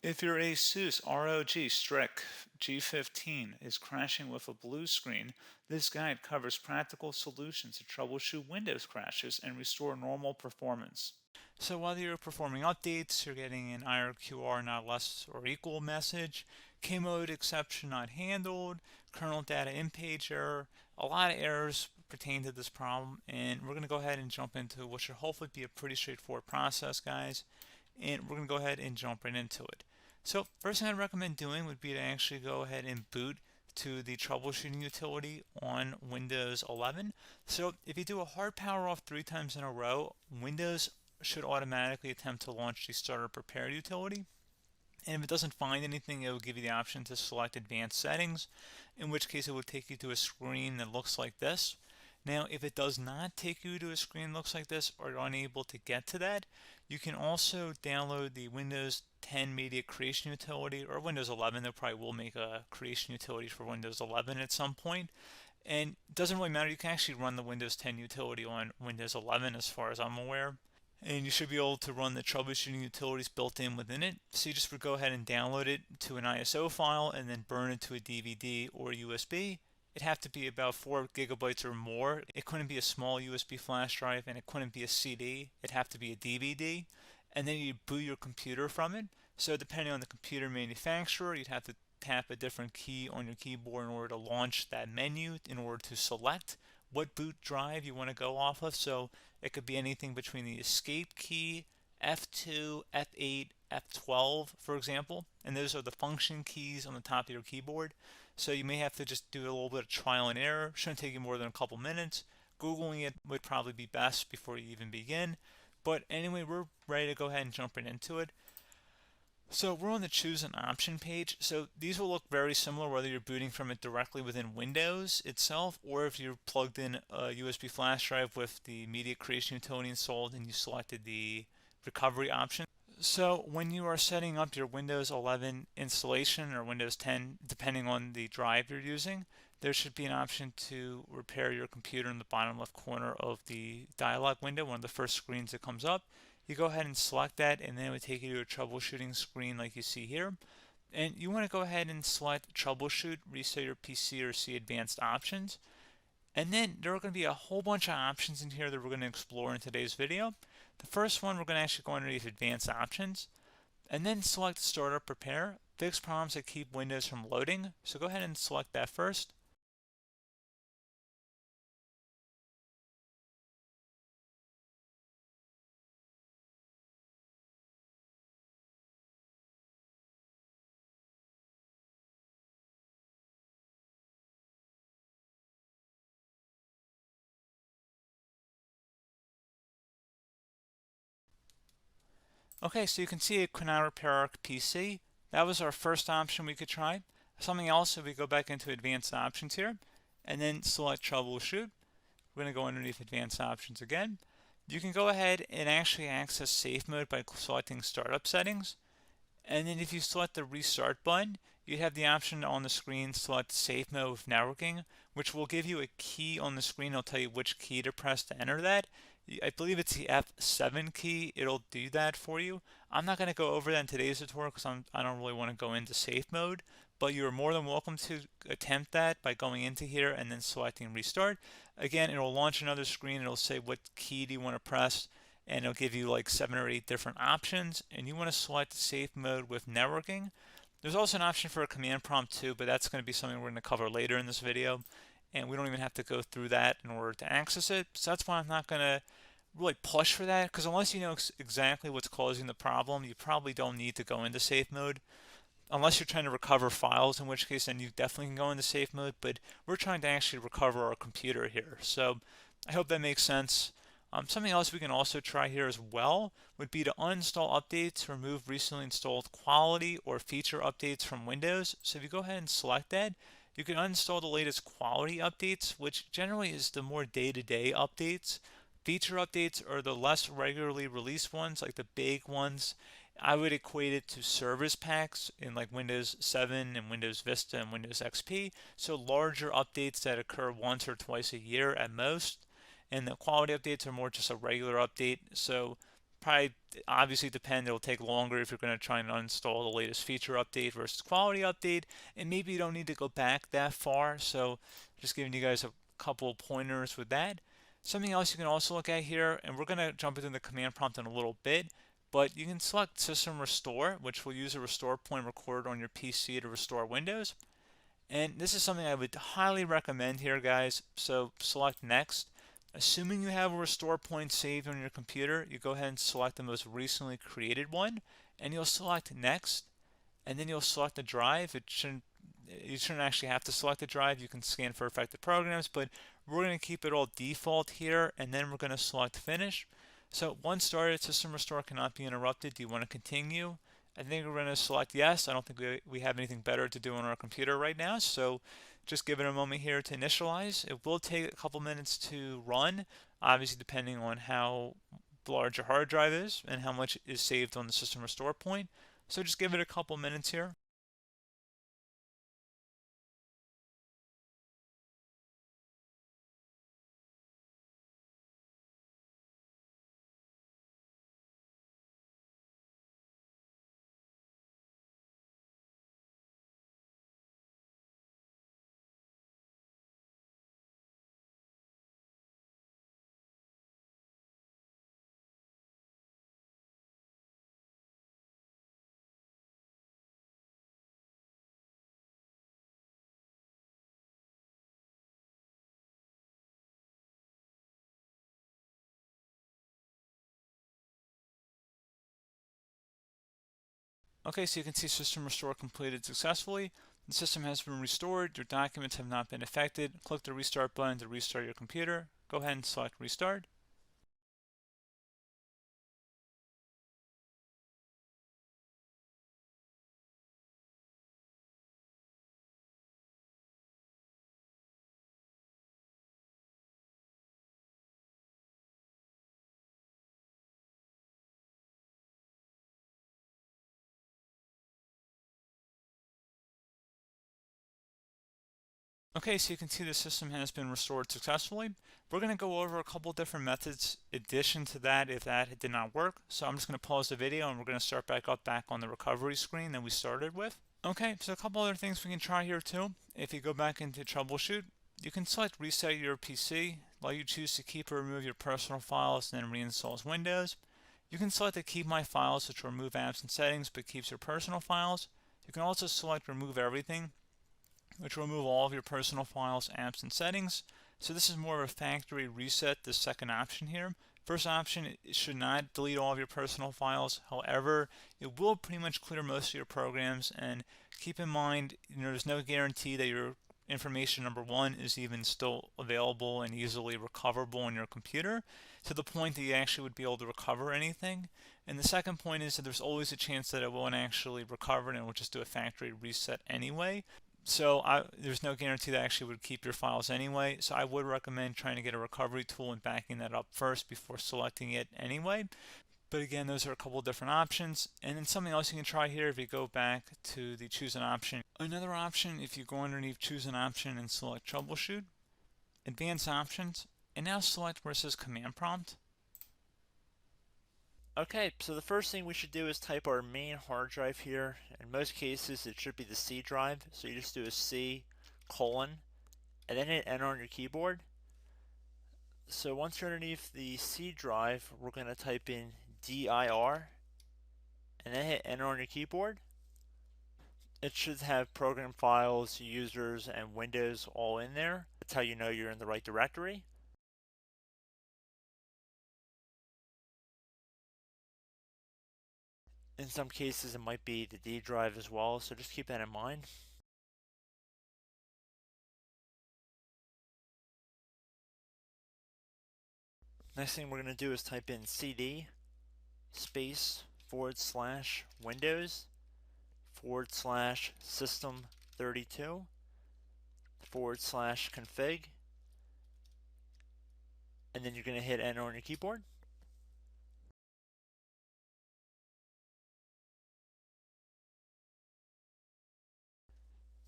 If your ASUS ROG Strix G15 is crashing with a blue screen, this guide covers practical solutions to troubleshoot Windows crashes and restore normal performance. So whether you're performing updates, you're getting an IRQR not less or equal message, K-mode exception not handled, kernel data in page error, a lot of errors pertain to this problem, and we're going to go ahead and jump into what should hopefully be a pretty straightforward process, guys, and we're going to go ahead and jump right into it. So first thing I'd recommend doing would be to actually go ahead and boot to the troubleshooting utility on Windows 11. So if you do a hard power off 3 times in a row, Windows should automatically attempt to launch the starter prepare utility. And if it doesn't find anything, it will give you the option to select advanced settings, in which case it will take you to a screen that looks like this. Now, if it does not take you to a screen that looks like this, or you're unable to get to that, you can also download the Windows 10 Media Creation Utility, or Windows 11. They probably will make a creation utility for Windows 11 at some point. And it doesn't really matter. You can actually run the Windows 10 utility on Windows 11 as far as I'm aware. And you should be able to run the troubleshooting utilities built in within it. So you just would go ahead and download it to an ISO file and then burn it to a DVD or USB. It'd have to be about 4 gigabytes or more. It couldn't be a small USB flash drive, and it couldn't be a CD. It'd have to be a DVD. And then you'd boot your computer from it. So depending on the computer manufacturer, you'd have to tap a different key on your keyboard in order to launch that menu, in order to select what boot drive you want to go off of. So it could be anything between the escape key, F2, F8, F12, for example. And those are the function keys on the top of your keyboard. So you may have to just do a little bit of trial and error. Shouldn't take you more than a couple minutes. Googling it would probably be best before you even begin. But anyway, we're ready to go ahead and jump right into it. So we're on the choose an option page. So these will look very similar whether you're booting from it directly within Windows itself, or if you're plugged in a USB flash drive with the media creation utility installed and you selected the recovery option. So when you are setting up your Windows 11 installation or Windows 10, depending on the drive you're using, there should be an option to repair your computer in the bottom left corner of the dialog window, one of the first screens that comes up. You go ahead and select that, and then it would take you to a troubleshooting screen like you see here. And you want to go ahead and select troubleshoot, reset your PC, or see advanced options. And then there are going to be a whole bunch of options in here that we're going to explore in today's video. The first one, we're going to actually go underneath advanced options and then select startup prepare, fix problems that keep Windows from loading. So go ahead and select that first. Okay, so you can see it could not repair our PC. That was our first option we could try. Something else, if we go back into advanced options here and then select troubleshoot, we're going to go underneath advanced options again. You can go ahead and actually access safe mode by selecting startup settings. And then if you select the restart button, you have the option on the screen select safe mode with networking, which will give you a key on the screen. It'll tell you which key to press to enter that. I believe it's the F7 key. It'll do that for you. I'm not going to go over that in today's tutorial because I don't really want to go into safe mode, but you're more than welcome to attempt that by going into here and then selecting restart. Again, it'll launch another screen. It'll say what key do you want to press, and it'll give you like 7 or 8 different options, and you want to select safe mode with networking. There's also an option for a command prompt too, but that's going to be something we're going to cover later in this video, and we don't even have to go through that in order to access it. So that's why I'm not going to really push for that, because unless you know exactly what's causing the problem, you probably don't need to go into safe mode. Unless you're trying to recover files, in which case then you definitely can go into safe mode, but we're trying to actually recover our computer here. So I hope that makes sense. Something else we can also try here as well would be to uninstall updates, remove recently installed quality or feature updates from Windows. So if you go ahead and select that, you can uninstall the latest quality updates, which generally is the more day-to-day updates. Feature updates are the less regularly released ones, like the big ones. I would equate it to service packs in like Windows 7 and Windows Vista and Windows XP. So larger updates that occur once or twice a year at most. And the quality updates are more just a regular update. So probably obviously depend. It'll take longer if you're going to try and uninstall the latest feature update versus quality update, and maybe you don't need to go back that far. So just giving you guys a couple of pointers with that. Something else you can also look at here, and we're going to jump into the command prompt in a little bit, but you can select System Restore, which will use a restore point recorded on your PC to restore Windows. And this is something I would highly recommend here, guys. So select Next. Assuming you have a restore point saved on your computer, you go ahead and select the most recently created one, and you'll select Next, and then you'll select the drive. You shouldn't actually have to select the drive. You can scan for affected programs, but we're going to keep it all default here, and then we're going to select Finish. So once started, System Restore cannot be interrupted. Do you want to continue? I think we're going to select yes. I don't think we have anything better to do on our computer right now, so just give it a moment here to initialize. It will take a couple minutes to run, obviously depending on how large your hard drive is and how much is saved on the System Restore point. So just give it a couple minutes here. Okay, so you can see System Restore completed successfully. The system has been restored. Your documents have not been affected. Click the Restart button to restart your computer. Go ahead and select Restart. Okay, so you can see the system has been restored successfully. We're going to go over a couple different methods in addition to that if that did not work. So I'm just going to pause the video and we're going to start back on the recovery screen that we started with. Okay, so a couple other things we can try here too. If you go back into troubleshoot, you can select reset your PC, while you choose to keep or remove your personal files and then reinstalls Windows. You can select to keep my files, which will remove apps and settings but keeps your personal files. You can also select remove everything, which will remove all of your personal files, apps, and settings. So this is more of a factory reset, the second option here. First option, it should not delete all of your personal files. However, it will pretty much clear most of your programs, and keep in mind, there's no guarantee that your information, number one, is even still available and easily recoverable on your computer to the point that you actually would be able to recover anything. And the second point is that there's always a chance that it won't actually recover and it will just do a factory reset anyway. So there's no guarantee that actually would keep your files anyway. So I would recommend trying to get a recovery tool and backing that up first before selecting it anyway. But again, those are a couple of different options. And then something else you can try here if you go back to the choose an option. Another option, if you go underneath choose an option and select troubleshoot, advanced options, and now select where it says command prompt. Okay, so the first thing we should do is type our main hard drive here. In most cases, it should be the C drive. So you just do a C colon and then hit enter on your keyboard. So once you're underneath the C drive, we're going to type in dir and then hit enter on your keyboard. It should have program files, users, and Windows all in there. That's how you know you're in the right directory. In some cases, it might be the D drive as well, so just keep that in mind. Next thing we're going to do is type in cd space / Windows / system 32 / config, and then you're going to hit enter on your keyboard.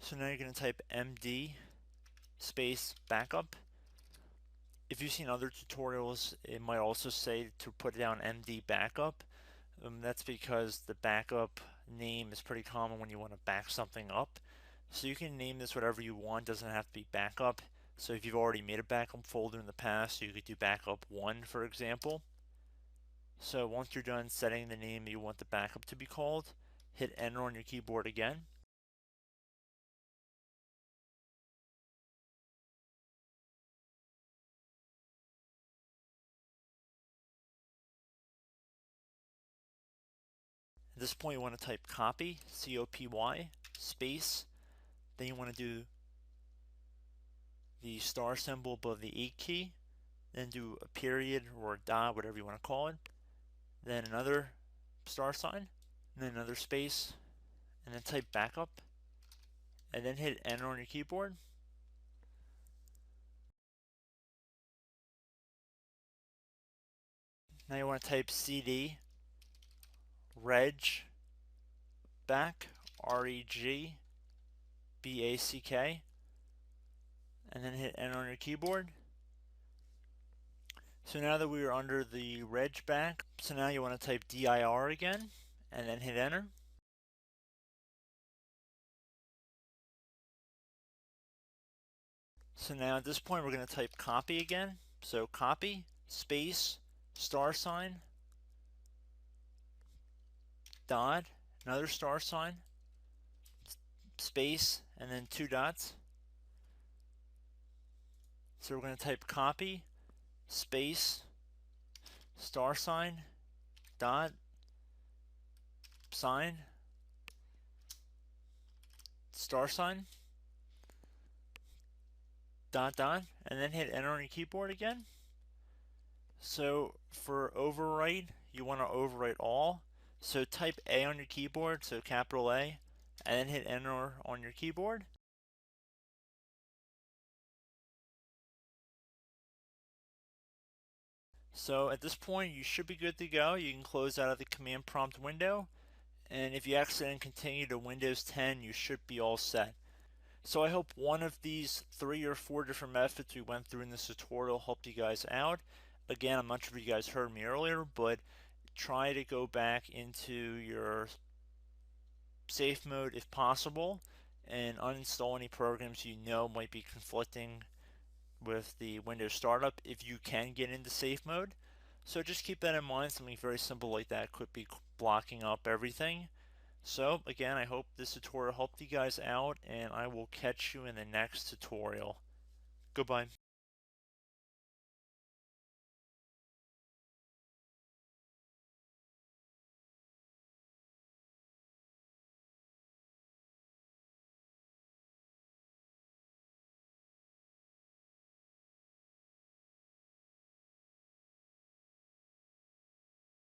So now you're going to type md space backup, If you've seen other tutorials, it might also say to put down MD backup. That's because the backup name is pretty common when you want to back something up. So you can name this whatever you want, doesn't have to be backup. So if you've already made a backup folder in the past, you could do backup 1, for example. So once you're done setting the name you want the backup to be called, hit enter on your keyboard again. At this point you want to type copy, C-O-P-Y, space, then you want to do the star symbol above the 8 key, then do a period or a dot, whatever you want to call it, then another star sign, and then another space, and then type backup, and then hit enter on your keyboard. Now you want to type CD reg back, REG BACK, and then hit enter on your keyboard. So now that we are under the reg back, so now you want to type DIR again, and then hit enter. So now at this point we're going to type copy again. So copy, space, star sign, dot, another star sign, space, and then 2 dots. So we're going to type copy, space, star sign, dot, sign, star sign, dot, dot, and then hit enter on your keyboard again. So for overwrite, you want to overwrite all. So type A on your keyboard, so capital A, and then hit enter on your keyboard. So at this point you should be good to go. You can close out of the command prompt window, and if you accidentally continue to Windows 10 you should be all set. So I hope one of these 3 or 4 different methods we went through in this tutorial helped you guys out. Again, I'm not sure if you guys heard me earlier, but try to go back into your safe mode if possible and uninstall any programs you know might be conflicting with the Windows startup if you can get into safe mode. So just keep that in mind. Something very simple like that could be blocking up everything. So again, I hope this tutorial helped you guys out, and I will catch you in the next tutorial. Goodbye.